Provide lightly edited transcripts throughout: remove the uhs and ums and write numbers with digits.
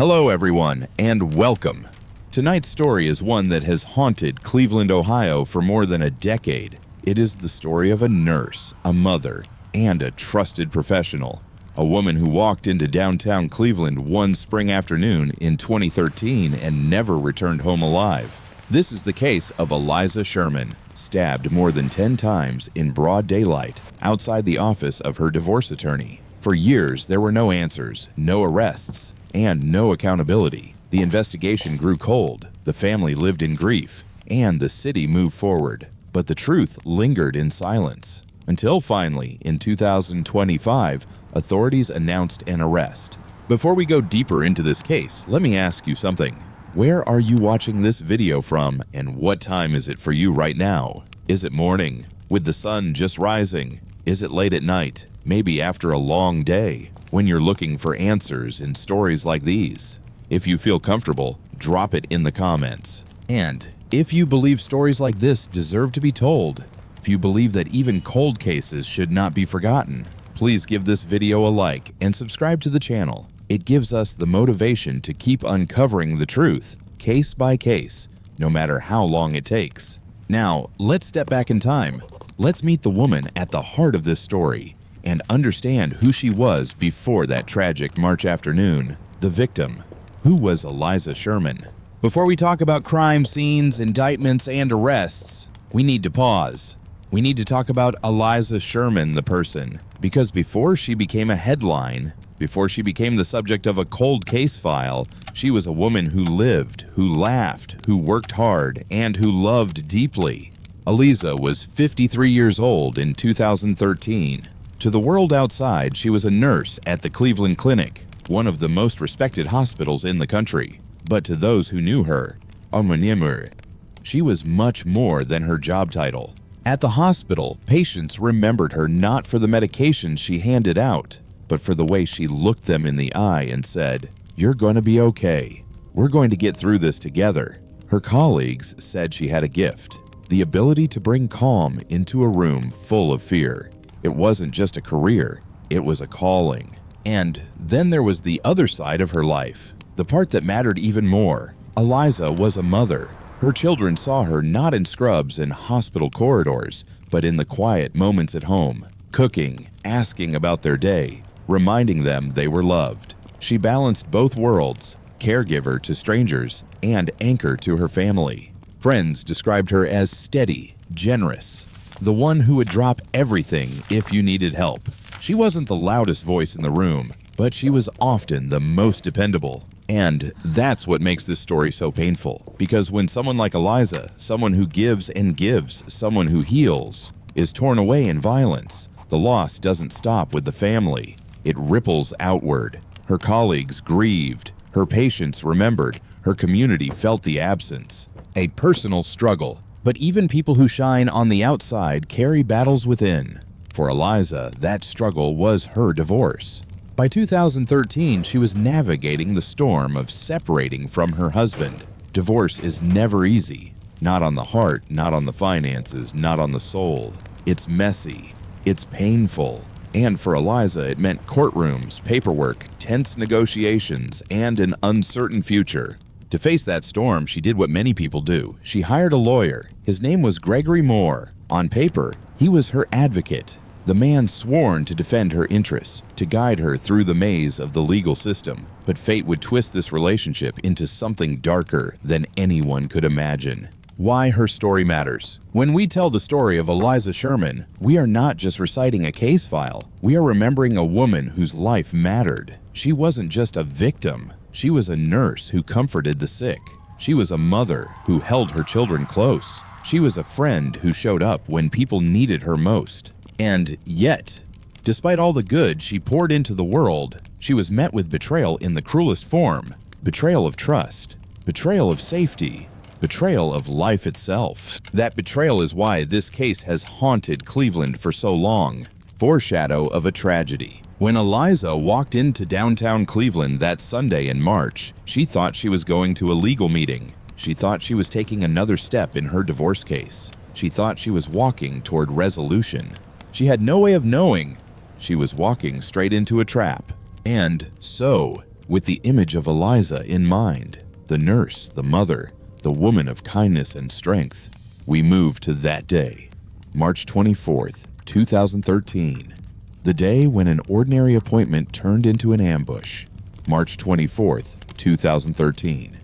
Hello everyone, and welcome. Tonight's story is one that has haunted Cleveland, Ohio for more than a decade. It is the story of a nurse, a mother, and a trusted professional. A woman who walked into downtown Cleveland one spring afternoon in 2013 and never returned home alive. This is the case of Aliza Sherman, stabbed more than 10 times in broad daylight outside the office of her divorce attorney. For years, there were no answers, no arrests, and no accountability. The investigation grew cold, the family lived in grief, and the city moved forward. But the truth lingered in silence. Until finally, in 2025, authorities announced an arrest. Before we go deeper into this case, let me ask you something. Where are you watching this video from, and what time is it for you right now? Is it morning, with the sun just rising? Is it late at night, maybe after a long day, when you're looking for answers in stories like these? If you feel comfortable, drop it in the comments. And if you believe stories like this deserve to be told, if you believe that even cold cases should not be forgotten, please give this video a like and subscribe to the channel. It gives us the motivation to keep uncovering the truth, case by case, no matter how long it takes. Now, let's step back in time. Let's meet the woman at the heart of this story and understand who she was before that tragic March afternoon. The victim. Who was Aliza Sherman? Before we talk about crime scenes, indictments, and arrests, we need to pause. We need to talk about Aliza Sherman, the person, because before she became a headline, before she became the subject of a cold case file, she was a woman who lived, who laughed, who worked hard, and who loved deeply. Aliza was 53 years old in 2013. To the world outside, she was a nurse at the Cleveland Clinic, one of the most respected hospitals in the country. But to those who knew her, she was much more than her job title. At the hospital, patients remembered her not for the medications she handed out, but for the way she looked them in the eye and said, "You're going to be okay. We're going to get through this together." Her colleagues said she had a gift, the ability to bring calm into a room full of fear. It wasn't just a career, it was a calling. And then there was the other side of her life, the part that mattered even more. Aliza was a mother. Her children saw her not in scrubs and hospital corridors, but in the quiet moments at home, cooking, asking about their day, reminding them they were loved. She balanced both worlds, caregiver to strangers and anchor to her family. Friends described her as steady, generous, the one who would drop everything if you needed help. She wasn't the loudest voice in the room, but she was often the most dependable. And that's what makes this story so painful, because when someone like Aliza, someone who gives and gives, someone who heals, is torn away in violence, the loss doesn't stop with the family. It ripples outward. Her colleagues grieved, her patients remembered, her community felt the absence. A personal struggle. But even people who shine on the outside carry battles within. For Aliza, that struggle was her divorce. By 2013, she was navigating the storm of separating from her husband. Divorce is never easy. Not on the heart, not on the finances, not on the soul. It's messy. It's painful. And for Aliza, it meant courtrooms, paperwork, tense negotiations, and an uncertain future. To face that storm, she did what many people do. She hired a lawyer. His name was Gregory Moore. On paper, he was her advocate, the man sworn to defend her interests, to guide her through the maze of the legal system. But fate would twist this relationship into something darker than anyone could imagine. Why her story matters. When we tell the story of Aliza Sherman, we are not just reciting a case file. We are remembering a woman whose life mattered. She wasn't just a victim. She was a nurse who comforted the sick. She was a mother who held her children close. She was a friend who showed up when people needed her most. And yet, despite all the good she poured into the world, she was met with betrayal in the cruelest form. Betrayal of trust. Betrayal of safety. Betrayal of life itself. That betrayal is why this case has haunted Cleveland for so long. Foreshadow of a tragedy. When Aliza walked into downtown Cleveland that Sunday in March, she thought she was going to a legal meeting. She thought she was taking another step in her divorce case. She thought she was walking toward resolution. She had no way of knowing she was walking straight into a trap. And so, with the image of Aliza in mind, the nurse, the mother, the woman of kindness and strength. We move to that day, March 24th, 2013, the day when an ordinary appointment turned into an ambush. March 24th, 2013,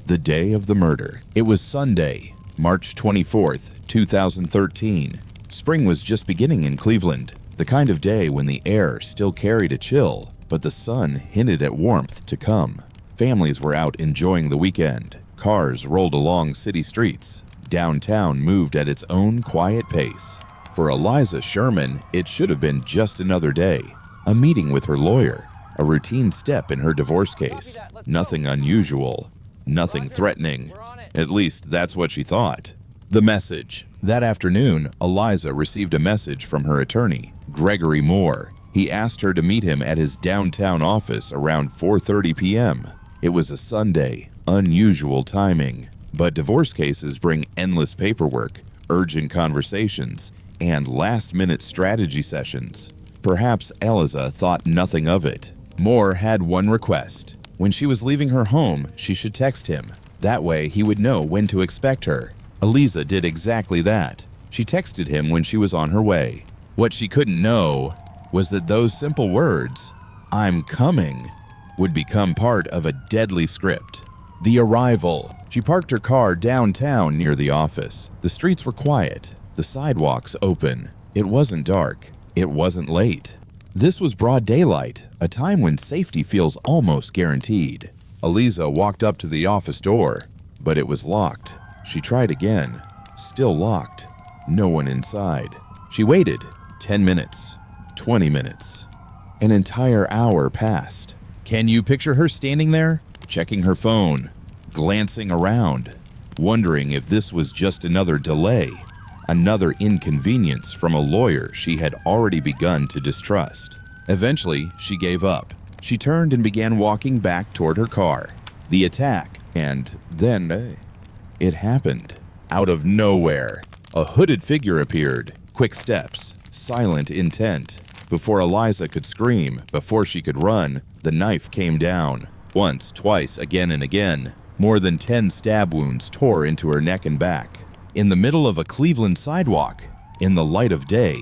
the day of the murder. It was Sunday, March 24th, 2013. Spring was just beginning in Cleveland, the kind of day when the air still carried a chill, but the sun hinted at warmth to come. Families were out enjoying the weekend. Cars rolled along city streets. Downtown moved at its own quiet pace. For Aliza Sherman, it should have been just another day. A meeting with her lawyer, a routine step in her divorce case. Nothing unusual, nothing threatening. At least that's what she thought. The message. That afternoon, Aliza received a message from her attorney, Gregory Moore. He asked her to meet him at his downtown office around 4:30 p.m. It was a Sunday, unusual timing. But divorce cases bring endless paperwork, urgent conversations, and last-minute strategy sessions. Perhaps Aliza thought nothing of it. Moore had one request. When she was leaving her home, she should text him. That way, he would know when to expect her. Aliza did exactly that. She texted him when she was on her way. What she couldn't know was that those simple words, "I'm coming," would become part of a deadly script. The arrival. She parked her car downtown near the office. The streets were quiet, the sidewalks open. It wasn't dark. It wasn't late. This was broad daylight, a time when safety feels almost guaranteed. Aliza walked up to the office door, but it was locked. She tried again. Still locked. No one inside. She waited. 10 minutes. 20 minutes. An entire hour passed. Can you picture her standing there, checking her phone, glancing around, wondering if this was just another delay, another inconvenience from a lawyer she had already begun to distrust? Eventually, she gave up. She turned and began walking back toward her car. The attack, and then it happened. Out of nowhere, a hooded figure appeared. Quick steps, silent intent. Before Aliza could scream, before she could run, the knife came down. Once, twice, again and again. More than 10 stab wounds tore into her neck and back. In the middle of a Cleveland sidewalk, in the light of day,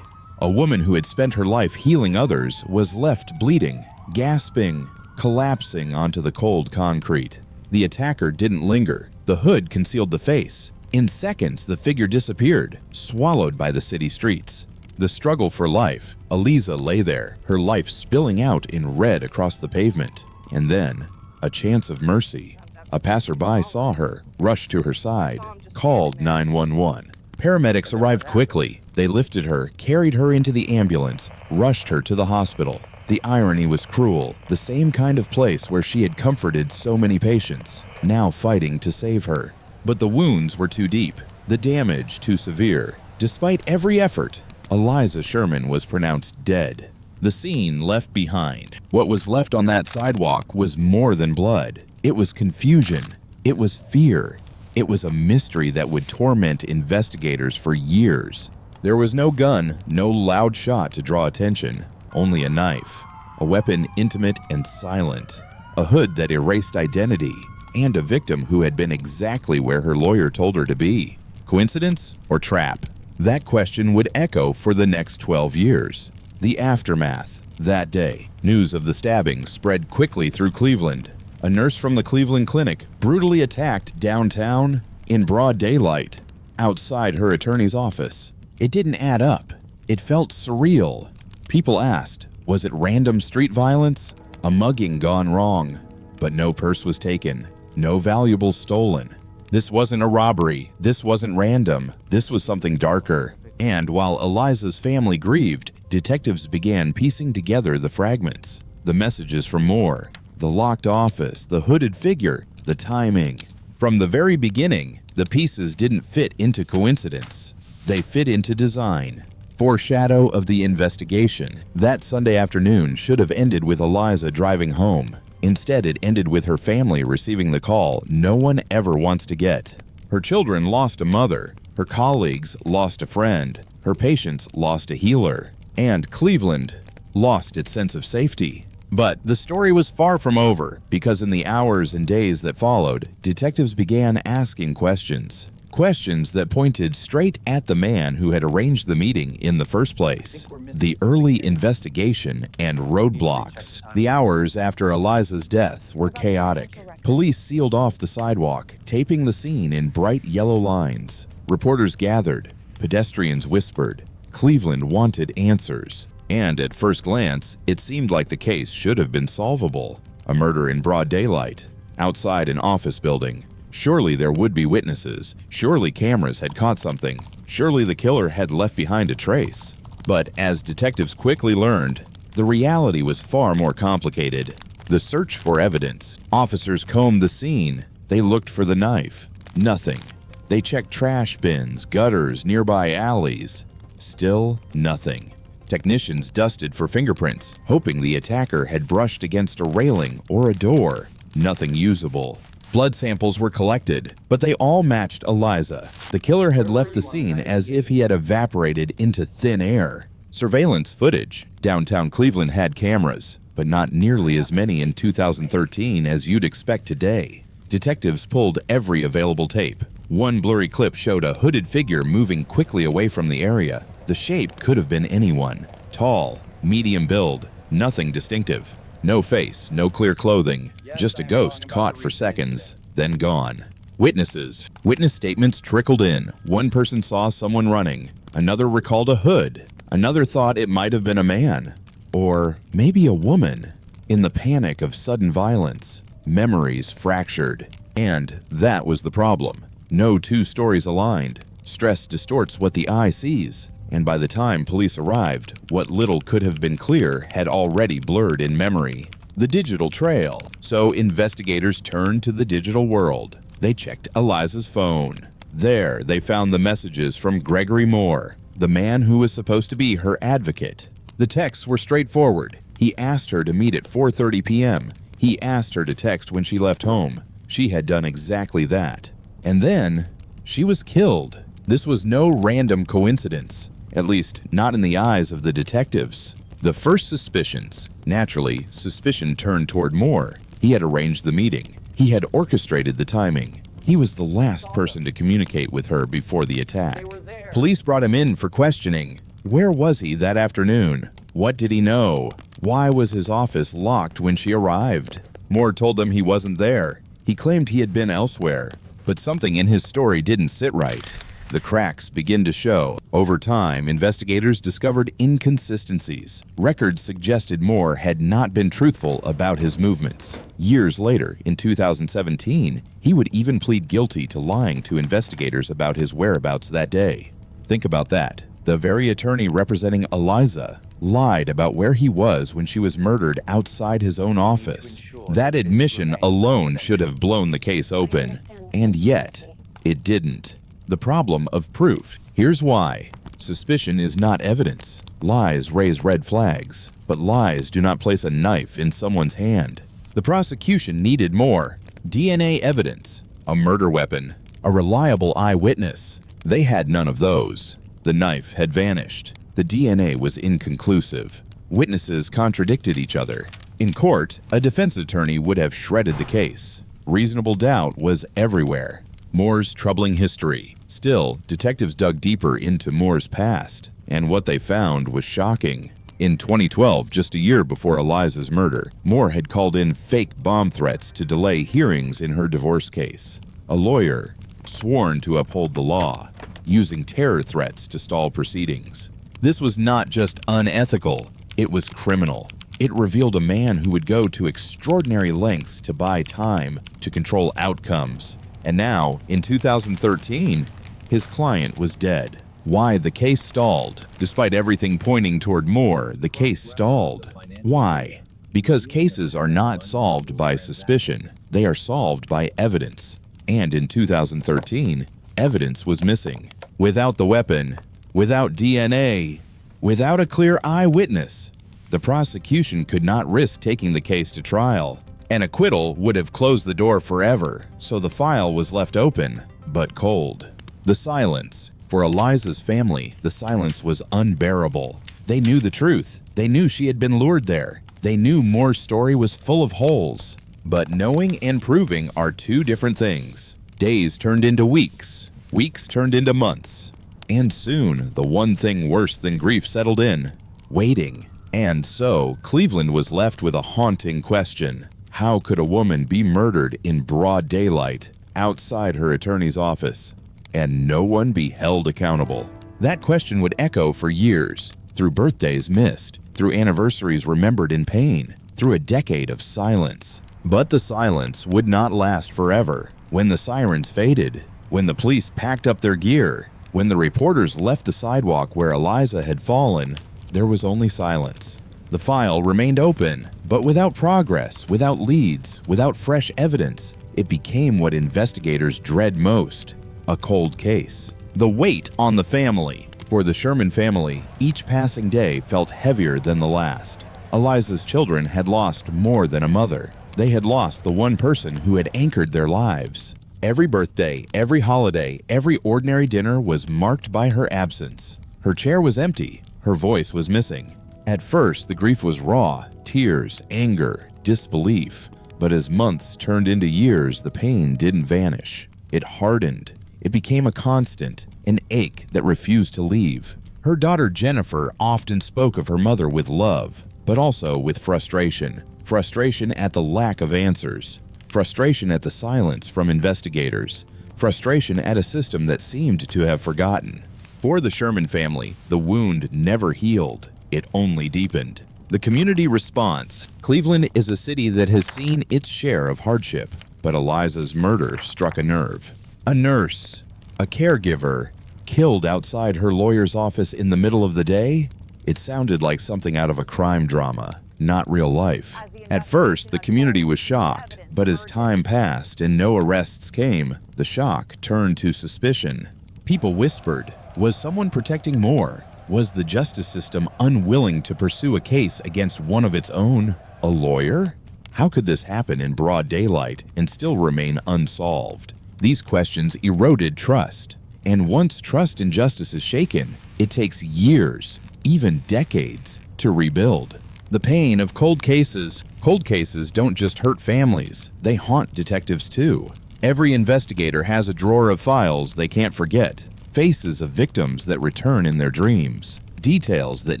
a woman who had spent her life healing others was left bleeding, gasping, collapsing onto the cold concrete. The attacker didn't linger. The hood concealed the face. In seconds, the figure disappeared, swallowed by the city streets. The struggle for life. Aliza lay there, her life spilling out in red across the pavement. And then, a chance of mercy. A passerby saw her, rushed to her side, called 911. Paramedics arrived quickly. They lifted her, carried her into the ambulance, rushed her to the hospital. The irony was cruel. The same kind of place where she had comforted so many patients, now fighting to save her. But the wounds were too deep, the damage too severe. Despite every effort, Aliza Sherman was pronounced dead. The scene left behind. What was left on that sidewalk was more than blood. It was confusion. It was fear. It was a mystery that would torment investigators for years. There was no gun, no loud shot to draw attention, only a knife, a weapon intimate and silent, a hood that erased identity, and a victim who had been exactly where her lawyer told her to be. Coincidence or trap? That question would echo for the next 12 years. The aftermath. That day, news of the stabbing spread quickly through Cleveland. A nurse from the Cleveland Clinic brutally attacked downtown in broad daylight, outside her attorney's office. It didn't add up. It felt surreal. People asked, was it random street violence? A mugging gone wrong? But no purse was taken. No valuables stolen. This wasn't a robbery. This wasn't random. This was something darker. And while Aliza's family grieved, detectives began piecing together the fragments. The messages from Moore, the locked office, the hooded figure, the timing. From the very beginning, the pieces didn't fit into coincidence. They fit into design. Foreshadow of the investigation. That Sunday afternoon should have ended with Aliza driving home. Instead, it ended with her family receiving the call no one ever wants to get. Her children lost a mother. Her colleagues lost a friend. Her patients lost a healer. And Cleveland lost its sense of safety. But the story was far from over, because in the hours and days that followed, detectives began asking questions. Questions that pointed straight at the man who had arranged the meeting in the first place. The early investigation and roadblocks. The hours after Aliza's death were chaotic. Police sealed off the sidewalk, taping the scene in bright yellow lines. Reporters gathered. Pedestrians whispered. Cleveland wanted answers. And at first glance, it seemed like the case should have been solvable. A murder in broad daylight, outside an office building. Surely there would be witnesses. Surely cameras had caught something. Surely the killer had left behind a trace. But as detectives quickly learned, the reality was far more complicated. The search for evidence. Officers combed the scene. They looked for the knife. Nothing. They checked trash bins, gutters, nearby alleys. Still nothing. Technicians dusted for fingerprints, hoping the attacker had brushed against a railing or a door. Nothing usable. Blood samples were collected, but they all matched Aliza. The killer had left the scene as if he had evaporated into thin air. Surveillance footage. Downtown Cleveland had cameras, but not nearly as many in 2013 as you'd expect today. Detectives pulled every available tape. One blurry clip showed a hooded figure moving quickly away from the area. The shape could have been anyone. Tall, medium build, nothing distinctive. No face, no clear clothing, just a ghost caught for seconds, then gone. Witnesses. Witness statements trickled in. One person saw someone running. Another recalled a hood. Another thought it might have been a man. Or maybe a woman. In the panic of sudden violence, memories fractured. And that was the problem. No two stories aligned. Stress distorts what the eye sees. And by the time police arrived, what little could have been clear had already blurred in memory. The digital trail. So investigators turned to the digital world. They checked Aliza's phone. There, they found the messages from Gregory Moore, the man who was supposed to be her advocate. The texts were straightforward. He asked her to meet at 4:30 p.m. He asked her to text when she left home. She had done exactly that. And then, she was killed. This was no random coincidence. At least, not in the eyes of the detectives. The first suspicions. Naturally, suspicion turned toward Moore. He had arranged the meeting. He had orchestrated the timing. He was the last person to communicate with her before the attack. Police brought him in for questioning. Where was he that afternoon? What did he know? Why was his office locked when she arrived? Moore told them he wasn't there. He claimed he had been elsewhere. But something in his story didn't sit right. The cracks begin to show. Over time, investigators discovered inconsistencies. Records suggested Moore had not been truthful about his movements. Years later, in 2017, he would even plead guilty to lying to investigators about his whereabouts that day. Think about that. The very attorney representing Aliza lied about where he was when she was murdered outside his own office. That admission alone should have blown the case open. And yet, it didn't. The problem of proof. Here's why. Suspicion is not evidence. Lies raise red flags, but lies do not place a knife in someone's hand. The prosecution needed more. DNA evidence, a murder weapon, a reliable eyewitness. They had none of those. The knife had vanished. The DNA was inconclusive. Witnesses contradicted each other. In court, a defense attorney would have shredded the case. Reasonable doubt was everywhere. Moore's troubling history. Still, detectives dug deeper into Moore's past, and what they found was shocking. In 2012, just a year before Aliza's murder, Moore had called in fake bomb threats to delay hearings in her divorce case. A lawyer, sworn to uphold the law, using terror threats to stall proceedings. This was not just unethical, it was criminal. It revealed a man who would go to extraordinary lengths to buy time, to control outcomes. And now, in 2013, his client was dead. Why the case stalled? Despite everything pointing toward Moore, the case stalled. Why? Because cases are not solved by suspicion. They are solved by evidence. And in 2013, evidence was missing. Without the weapon, without DNA, without a clear eyewitness, the prosecution could not risk taking the case to trial. An acquittal would have closed the door forever, so the file was left open, but cold. The silence. For Aliza's family, the silence was unbearable. They knew the truth. They knew she had been lured there. They knew Moore's story was full of holes. But knowing and proving are two different things. Days turned into weeks. Weeks turned into months. And soon, the one thing worse than grief settled in: waiting. And so, Cleveland was left with a haunting question. How could a woman be murdered in broad daylight, outside her attorney's office, and no one be held accountable? That question would echo for years, through birthdays missed, through anniversaries remembered in pain, through a decade of silence. But the silence would not last forever. When the sirens faded, when the police packed up their gear, when the reporters left the sidewalk where Aliza had fallen, there was only silence. The file remained open, but without progress, without leads, without fresh evidence. It became what investigators dread most: a cold case. The weight on the family. For the Sherman family, each passing day felt heavier than the last. Aliza's children had lost more than a mother. They had lost the one person who had anchored their lives. Every birthday, every holiday, every ordinary dinner was marked by her absence. Her chair was empty. Her voice was missing. At first, the grief was raw: tears, anger, disbelief. But as months turned into years, the pain didn't vanish. It hardened. It became a constant, an ache that refused to leave. Her daughter Jennifer often spoke of her mother with love, but also with frustration. Frustration at the lack of answers. Frustration at the silence from investigators. Frustration at a system that seemed to have forgotten. For the Sherman family, the wound never healed. It only deepened. The community response. Cleveland is a city that has seen its share of hardship, but Aliza's murder struck a nerve. A nurse, a caregiver, killed outside her lawyer's office in the middle of the day? It sounded like something out of a crime drama, not real life. At first, the community was shocked, but as time passed and no arrests came, the shock turned to suspicion. People whispered, was someone protecting Moore? Was the justice system unwilling to pursue a case against one of its own? A lawyer? How could this happen in broad daylight and still remain unsolved? These questions eroded trust. And once trust in justice is shaken, it takes years, even decades, to rebuild. The pain of cold cases. Cold cases don't just hurt families, they haunt detectives too. Every investigator has a drawer of files they can't forget, faces of victims that return in their dreams, details that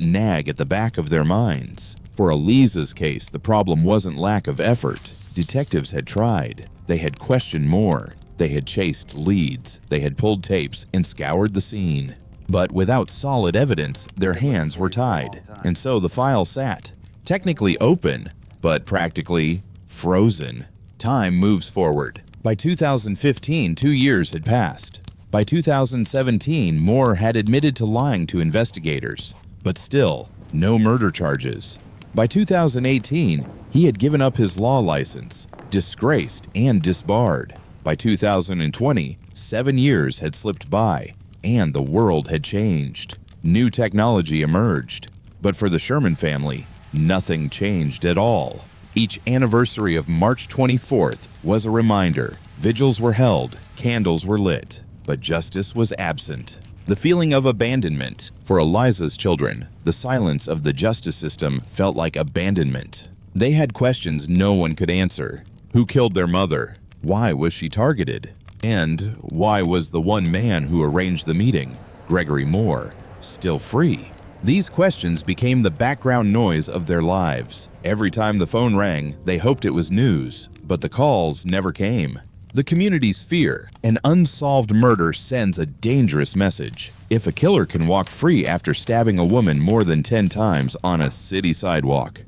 nag at the back of their minds. For Aliza's case, the problem wasn't lack of effort. Detectives had tried. They had questioned more. They had chased leads. They had pulled tapes and scoured the scene. But without solid evidence, their hands were tied, and so the file sat. Technically open, but practically frozen. Time moves forward. By 2015, 2 years had passed. By 2017, Moore had admitted to lying to investigators, but still, no murder charges. By 2018, he had given up his law license, disgraced and disbarred. By 2020, 7 years had slipped by, and the world had changed. New technology emerged. But for the Sherman family, nothing changed at all. Each anniversary of March 24th was a reminder. Vigils were held, candles were lit, but justice was absent. The feeling of abandonment. For Aliza's children, the silence of the justice system felt like abandonment. They had questions no one could answer. Who killed their mother? Why was she targeted? And why was the one man who arranged the meeting, Gregory Moore, still free? These questions became the background noise of their lives. Every time the phone rang, they hoped it was news, but the calls never came. The community's fear. An unsolved murder sends a dangerous message. If a killer can walk free after stabbing a woman more than 10 times on a city sidewalk,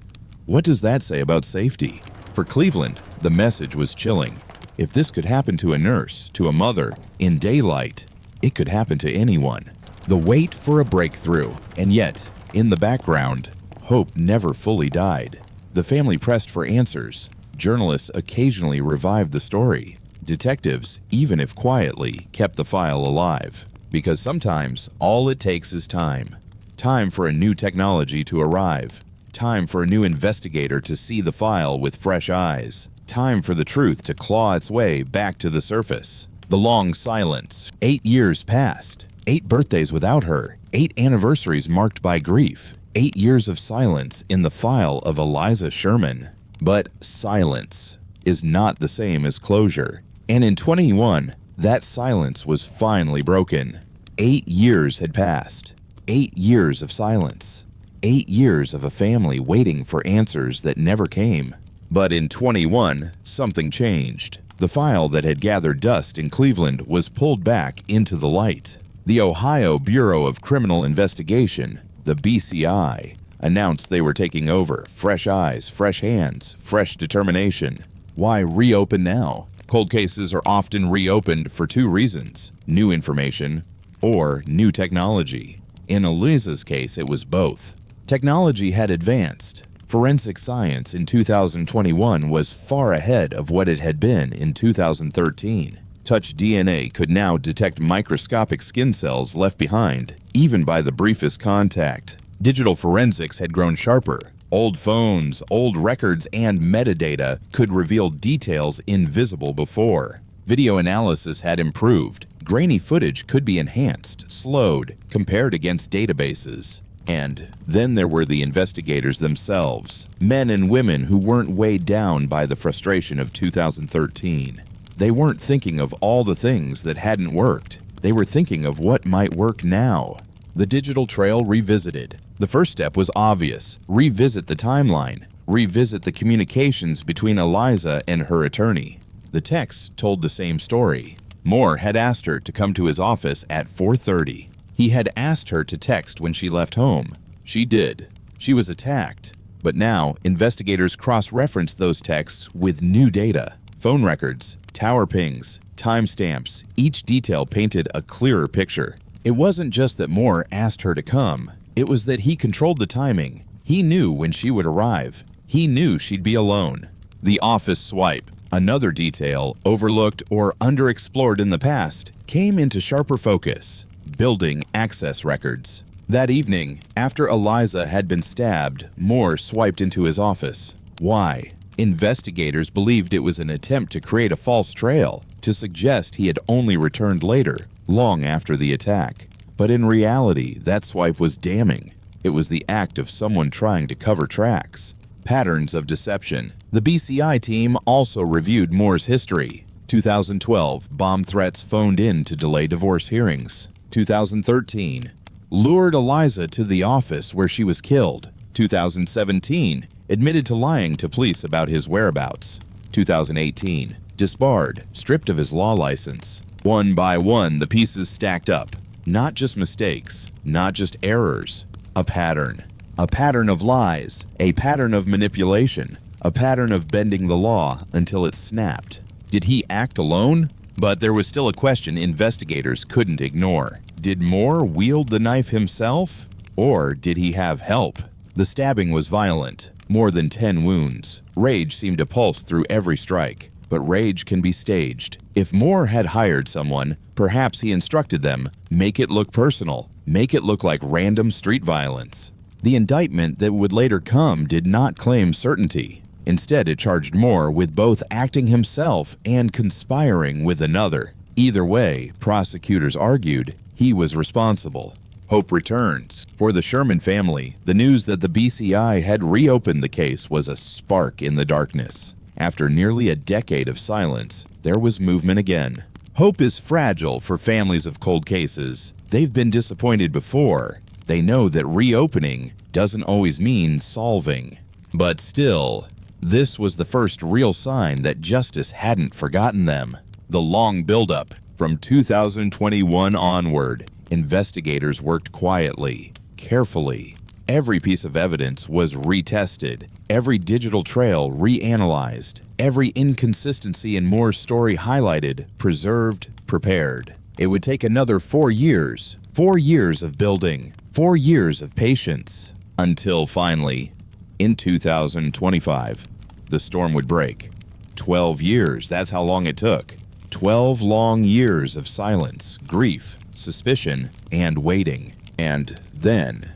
what does that say about safety? For Cleveland, the message was chilling. If this could happen to a nurse, to a mother, in daylight, it could happen to anyone. The wait for a breakthrough. And yet, in the background, hope never fully died. The family pressed for answers. Journalists occasionally revived the story. Detectives, even if quietly, kept the file alive. Because sometimes, all it takes is time. Time for a new technology to arrive. Time for a new investigator to see the file with fresh eyes. Time for the truth to claw its way back to the surface. The long silence. 8 years passed. 8 birthdays without her. 8 anniversaries marked by grief. 8 years of silence in the file of Aliza Sherman. But silence is not the same as closure. And in 21, that silence was finally broken. 8 years had passed. 8 years of silence. 8 years of a family waiting for answers that never came. But in 21, something changed. The file that had gathered dust in Cleveland was pulled back into the light. The Ohio Bureau of Criminal Investigation, the BCI, announced they were taking over. Fresh eyes, fresh hands, fresh determination. Why reopen now? Cold cases are often reopened for 2 reasons: new information or new technology. In Aliza's case, it was both. Technology had advanced. Forensic science in 2021 was far ahead of what it had been in 2013. Touch DNA could now detect microscopic skin cells left behind, even by the briefest contact. Digital forensics had grown sharper. Old phones, old records, and metadata could reveal details invisible before. Video analysis had improved. Grainy footage could be enhanced, slowed, compared against databases. And then there were the investigators themselves, men and women who weren't weighed down by the frustration of 2013. They weren't thinking of all the things that hadn't worked. They were thinking of what might work now. The digital trail revisited. The first step was obvious: revisit the timeline, revisit the communications between Aliza and her attorney. The texts told the same story. Moore had asked her to come to his office at 4:30. He had asked her to text when she left home. She did. She was attacked. But now, investigators cross-referenced those texts with new data. Phone records, tower pings, timestamps, each detail painted a clearer picture. It wasn't just that Moore asked her to come. It was that he controlled the timing. He knew when she would arrive. He knew she'd be alone. The office swipe, another detail overlooked or underexplored in the past, came into sharper focus: building access records. That evening, after Aliza had been stabbed, Moore swiped into his office. Why? Investigators believed it was an attempt to create a false trail, to suggest he had only returned later, long after the attack. But in reality, that swipe was damning. It was the act of someone trying to cover tracks. Patterns of deception. The BCI team also reviewed Moore's history. 2012, bomb threats phoned in to delay divorce hearings. 2013, lured Aliza to the office where she was killed. 2017, admitted to lying to police about his whereabouts. 2018, disbarred, stripped of his law license. One by one, the pieces stacked up. Not just mistakes, not just errors, a pattern. A pattern of lies, a pattern of manipulation, a pattern of bending the law until it snapped. Did he act alone? But there was still a question investigators couldn't ignore. Did Moore wield the knife himself? Or did he have help? The stabbing was violent, more than 10 wounds. Rage seemed to pulse through every strike. But rage can be staged. If Moore had hired someone, perhaps he instructed them, make it look personal, make it look like random street violence. The indictment that would later come did not claim certainty. Instead, it charged Moore with both acting himself and conspiring with another. Either way, prosecutors argued he was responsible. Hope returns. For the Sherman family, the news that the BCI had reopened the case was a spark in the darkness. After nearly a decade of silence, there was movement again. Hope is fragile for families of cold cases. They've been disappointed before. They know that reopening doesn't always mean solving. But still, this was the first real sign that justice hadn't forgotten them. The long buildup from 2021 onward, investigators worked quietly, carefully. Every piece of evidence was retested, every digital trail reanalyzed, every inconsistency in Moore's story highlighted, preserved, prepared. It would take another 4 years, 4 years of building, 4 years of patience, until finally, in 2025, the storm would break. 12 years, that's how long it took. 12 long years of silence, grief, suspicion, and waiting. And then,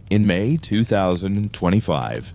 in May 2025,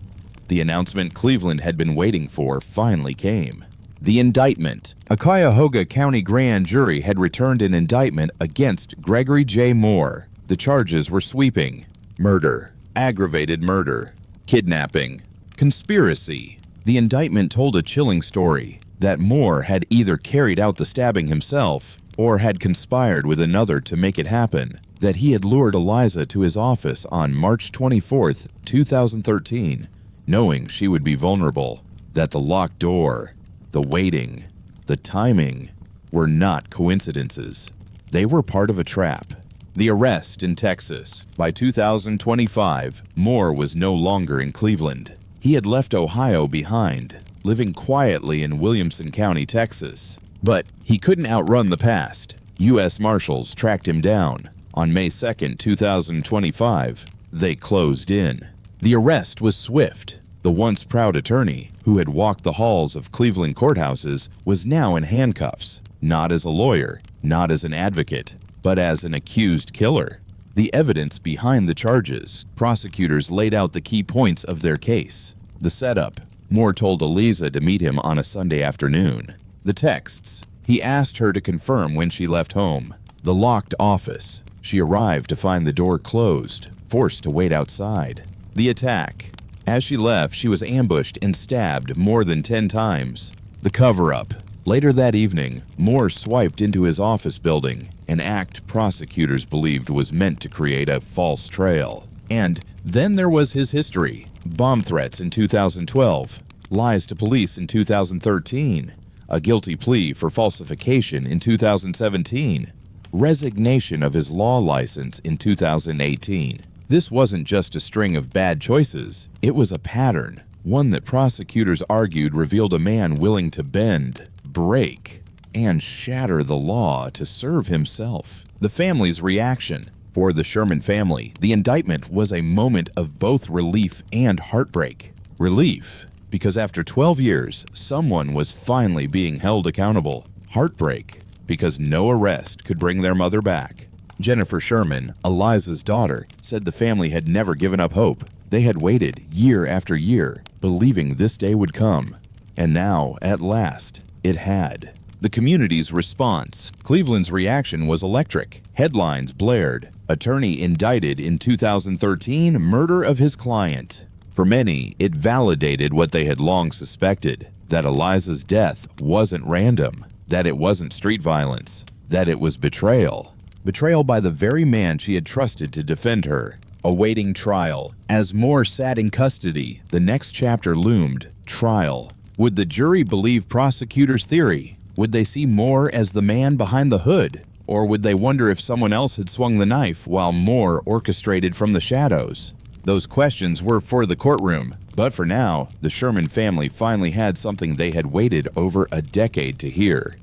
the announcement Cleveland had been waiting for finally came. The indictment. A Cuyahoga County grand jury had returned an indictment against Gregory J. Moore. The charges were sweeping: murder, aggravated murder, kidnapping, conspiracy. The indictment told a chilling story that Moore had either carried out the stabbing himself or had conspired with another to make it happen, that he had lured Aliza to his office on March 24, 2013, knowing she would be vulnerable, that the locked door, the waiting, the timing were not coincidences. They were part of a trap. The arrest in Texas. By 2025, Moore was no longer in Cleveland. He had left Ohio behind, living quietly in Williamson County, Texas. But he couldn't outrun the past. U.S. Marshals tracked him down. On May 2, 2025, they closed in. The arrest was swift. The once proud attorney, who had walked the halls of Cleveland courthouses, was now in handcuffs, not as a lawyer, not as an advocate, but as an accused killer. The evidence behind the charges, prosecutors laid out the key points of their case. The setup, Moore told Aliza to meet him on a Sunday afternoon. The texts, he asked her to confirm when she left home. The locked office, she arrived to find the door closed, forced to wait outside. The attack, as she left, she was ambushed and stabbed more than 10 times. The cover-up, later that evening, Moore swiped into his office building, an act prosecutors believed was meant to create a false trail. And then there was his history. Bomb threats in 2012, lies to police in 2013, a guilty plea for falsification in 2017, resignation of his law license in 2018. This wasn't just a string of bad choices, it was a pattern, one that prosecutors argued revealed a man willing to bend, break, and shatter the law to serve himself. The family's reaction. For the Sherman family, the indictment was a moment of both relief and heartbreak. Relief, because after 12 years, someone was finally being held accountable. Heartbreak, because no arrest could bring their mother back. Jennifer Sherman, Aliza's daughter, said the family had never given up hope. They had waited year after year, believing this day would come. And now, at last, it had. The community's response. Cleveland's reaction was electric. Headlines blared. Attorney indicted in 2013, murder of his client. For many, it validated what they had long suspected, that Aliza's death wasn't random, that it wasn't street violence, that it was betrayal. Betrayal by the very man she had trusted to defend her. Awaiting trial. As Moore sat in custody, the next chapter loomed. Trial. Would the jury believe prosecutors' theory? Would they see Moore as the man behind the hood? Or would they wonder if someone else had swung the knife while Moore orchestrated from the shadows? Those questions were for the courtroom, but for now, the Sherman family finally had something they had waited over a decade to hear.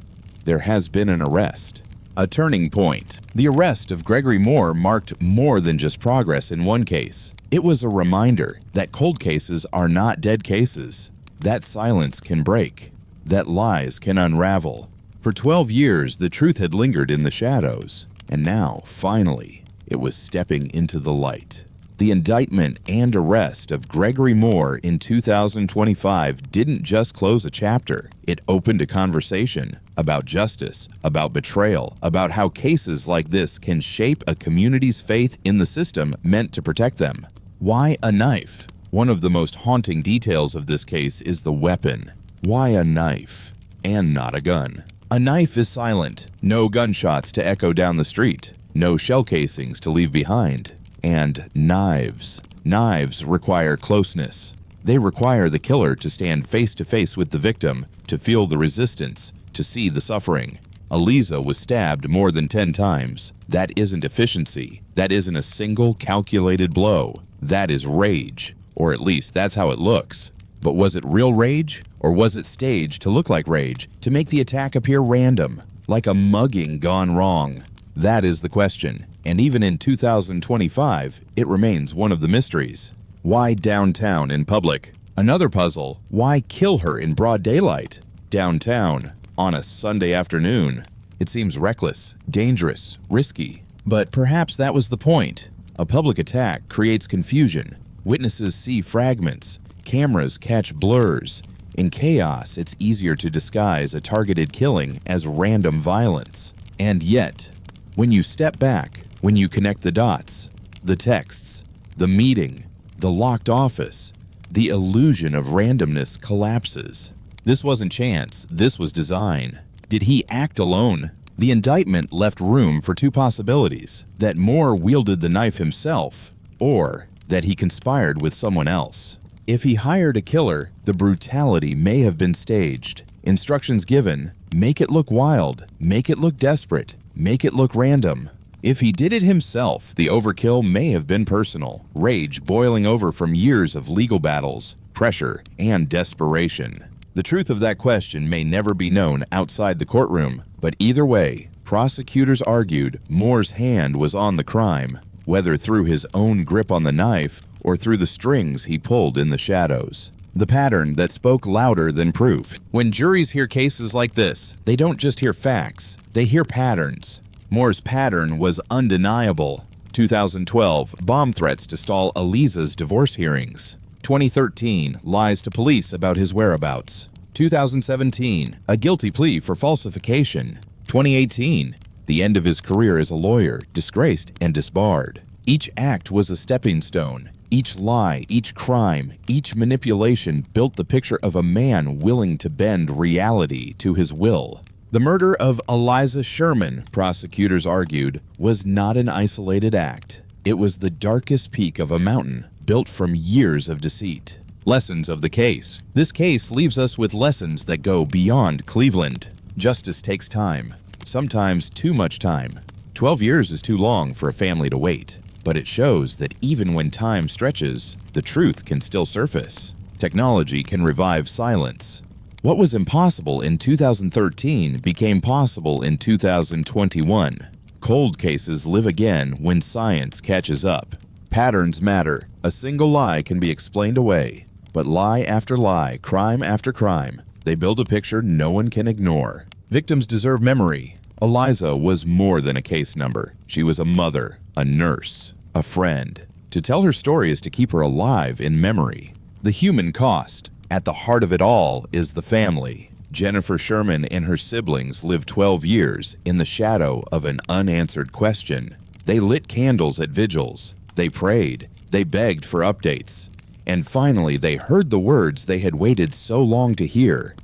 There has been an arrest. A turning point. The arrest of Gregory Moore marked more than just progress in one case. It was a reminder that cold cases are not dead cases, that silence can break, that lies can unravel. For 12 years, the truth had lingered in the shadows, and now, finally, it was stepping into the light. The indictment and arrest of Gregory Moore in 2025 didn't just close a chapter. It opened a conversation about justice, about betrayal, about how cases like this can shape a community's faith in the system meant to protect them. Why a knife? One of the most haunting details of this case is the weapon. Why a knife and not a gun? A knife is silent, no gunshots to echo down the street, no shell casings to leave behind. And knives. Knives require closeness. They require the killer to stand face to face with the victim, to feel the resistance, to see the suffering. Aliza was stabbed more than 10 times. That isn't efficiency. That isn't a single calculated blow. That is rage. Or at least that's how it looks. But was it real rage? Or was it staged to look like rage, to make the attack appear random, like a mugging gone wrong? That is the question. And even in 2025, it remains one of the mysteries. Why downtown in public? Another puzzle. Why kill her in broad daylight? Downtown, on a Sunday afternoon. It seems reckless, dangerous, risky. But perhaps that was the point. A public attack creates confusion. Witnesses see fragments. Cameras catch blurs. In chaos, it's easier to disguise a targeted killing as random violence. And yet, when you step back, when you connect the dots, the texts, The meeting, the locked office, the illusion of randomness collapses. This wasn't chance, this was design. Did he act alone? The indictment left room for two possibilities: that Moore wielded the knife himself, or that he conspired with someone else. If he hired a killer, the brutality may have been staged. Instructions given: make it look wild, make it look desperate, make it look random. If he did it himself, the overkill may have been personal, rage boiling over from years of legal battles, pressure, and desperation. The truth of that question may never be known outside the courtroom, but either way, prosecutors argued Moore's hand was on the crime, whether through his own grip on the knife or through the strings he pulled in the shadows. The pattern that spoke louder than proof. When juries hear cases like this, they don't just hear facts, they hear patterns. Moore's pattern was undeniable. 2012, bomb threats to stall Aliza's divorce hearings. 2013, lies to police about his whereabouts. 2017, a guilty plea for falsification. 2018, the end of his career as a lawyer, disgraced and disbarred. Each act was a stepping stone. Each lie, each crime, each manipulation built the picture of a man willing to bend reality to his will. The murder of Aliza Sherman, prosecutors argued, was not an isolated act. It was the darkest peak of a mountain, built from years of deceit. Lessons of the case. This case leaves us with lessons that go beyond Cleveland. Justice takes time, sometimes too much time. 12 years is too long for a family to wait, but it shows that even when time stretches, the truth can still surface. Technology can revive silence. What was impossible in 2013 became possible in 2021. Cold cases live again when science catches up. Patterns matter. A single lie can be explained away. But lie after lie, crime after crime, they build a picture no one can ignore. Victims deserve memory. Aliza was more than a case number. She was a mother, a nurse, a friend. To tell her story is to keep her alive in memory. The human cost. At the heart of it all is the family. Jennifer Sherman and her siblings lived 12 years in the shadow of an unanswered question. They lit candles at vigils. They prayed. They begged for updates. And finally, they heard the words they had waited so long to hear.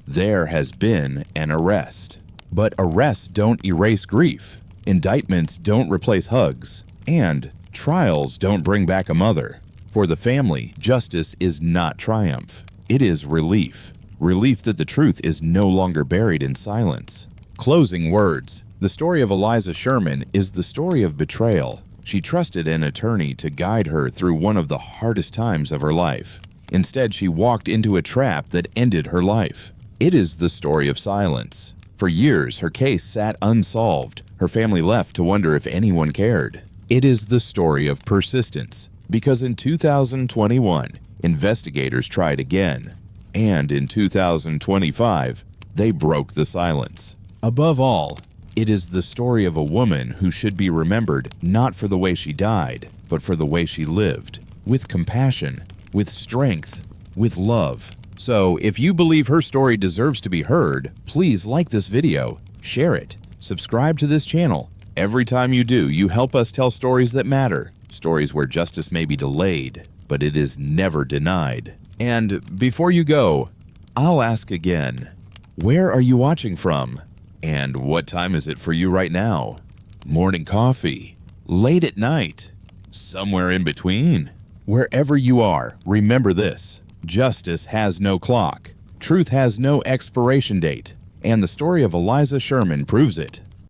There has been an arrest. But arrests don't erase grief. Indictments don't replace hugs. And trials don't bring back a mother. For the family, justice is not triumph. It is relief. Relief that the truth is no longer buried in silence. Closing words. The story of Aliza Sherman is the story of betrayal. She trusted an attorney to guide her through one of the hardest times of her life. Instead, she walked into a trap that ended her life. It is the story of silence. For years, her case sat unsolved, her family left to wonder if anyone cared. It is the story of persistence, because in 2021, investigators tried again. And in 2025, they broke the silence. Above all, it is the story of a woman who should be remembered not for the way she died, but for the way she lived, with compassion, with strength, with love. So, if you believe her story deserves to be heard, please like this video, share it, subscribe to this channel. Every time you do, you help us tell stories that matter, stories where justice may be delayed, but it is never denied. And before you go, I'll ask again, where are you watching from? And what time is it for you right now? Morning coffee? Late at night? Somewhere in between? Wherever you are, remember this. Justice has no clock. Truth has no expiration date. And the story of Aliza Sherman proves it.